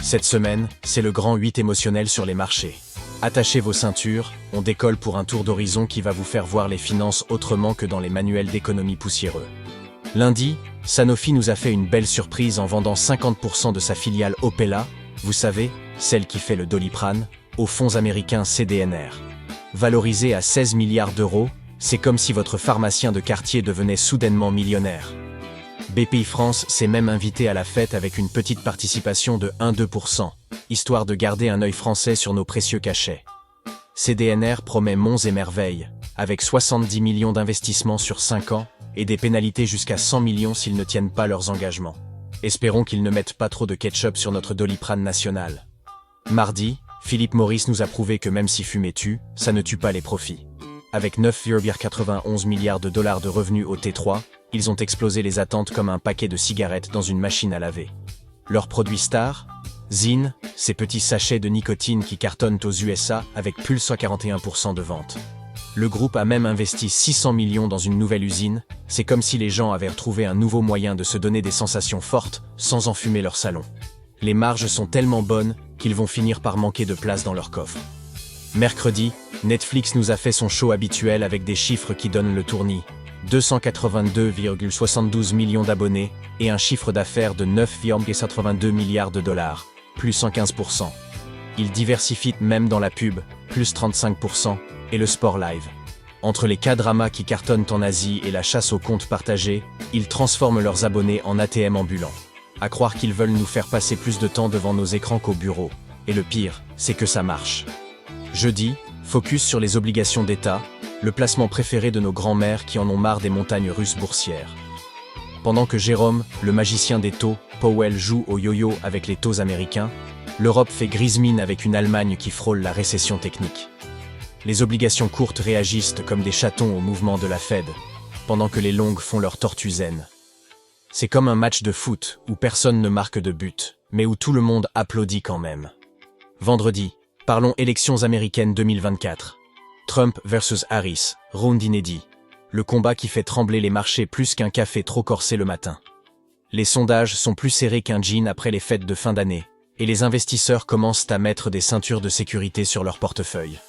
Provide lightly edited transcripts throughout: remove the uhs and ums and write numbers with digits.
Cette semaine, c'est le grand 8 émotionnel sur les marchés. Attachez vos ceintures, on décolle pour un tour d'horizon qui va vous faire voir les finances autrement que dans les manuels d'économie poussiéreux. Lundi, Sanofi nous a fait une belle surprise en vendant 50% de sa filiale Opella, vous savez, celle qui fait le Doliprane, aux fonds américains CDNR. Valorisé à 16 milliards d'euros, c'est comme si votre pharmacien de quartier devenait soudainement millionnaire. BPI France s'est même invité à la fête avec une petite participation de 1-2%, histoire de garder un œil français sur nos précieux cachets. CDNR promet monts et merveilles, avec 70 millions d'investissements sur 5 ans, et des pénalités jusqu'à 100 millions s'ils ne tiennent pas leurs engagements. Espérons qu'ils ne mettent pas trop de ketchup sur notre Doliprane national. Mardi, Philip Morris nous a prouvé que même si fumer tue, ça ne tue pas les profits. Avec 9,91 milliards de dollars de revenus au T3, ils ont explosé les attentes comme un paquet de cigarettes dans une machine à laver. Leur produit star, Zyn, ces petits sachets de nicotine qui cartonnent aux USA avec plus 41% de ventes. Le groupe a même investi 600 millions dans une nouvelle usine, c'est comme si les gens avaient retrouvé un nouveau moyen de se donner des sensations fortes sans enfumer leur salon. Les marges sont tellement bonnes qu'ils vont finir par manquer de place dans leur coffre. Mercredi, Netflix nous a fait son show habituel avec des chiffres qui donnent le tournis. 282,72 millions d'abonnés et un chiffre d'affaires de 9,82 milliards de dollars, plus 115%. Ils diversifient même dans la pub, plus 35%, et le sport live. Entre les K-dramas qui cartonnent en Asie et la chasse aux comptes partagés, ils transforment leurs abonnés en ATM ambulants. À croire qu'ils veulent nous faire passer plus de temps devant nos écrans qu'au bureau. Et le pire, c'est que ça marche. Jeudi, focus sur les obligations d'État, le placement préféré de nos grands-mères qui en ont marre des montagnes russes boursières. Pendant que Jérôme, le magicien des taux, Powell joue au yo-yo avec les taux américains, l'Europe fait grise mine avec une Allemagne qui frôle la récession technique. Les obligations courtes réagissent comme des chatons au mouvement de la Fed, pendant que les longues font leur tortue zen. C'est comme un match de foot où personne ne marque de but, mais où tout le monde applaudit quand même. Vendredi, parlons élections américaines 2024. Trump versus Harris, round inédit. Le combat qui fait trembler les marchés plus qu'un café trop corsé le matin. Les sondages sont plus serrés qu'un jean après les fêtes de fin d'année, et les investisseurs commencent à mettre des ceintures de sécurité sur leur portefeuille.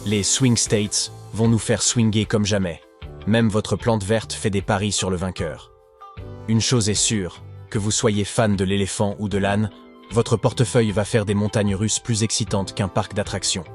Les swing states vont nous faire swinger comme jamais. Même votre plante verte fait des paris sur le vainqueur. Une chose est sûre, que vous soyez fan de l'éléphant ou de l'âne, votre portefeuille va faire des montagnes russes plus excitantes qu'un parc d'attractions.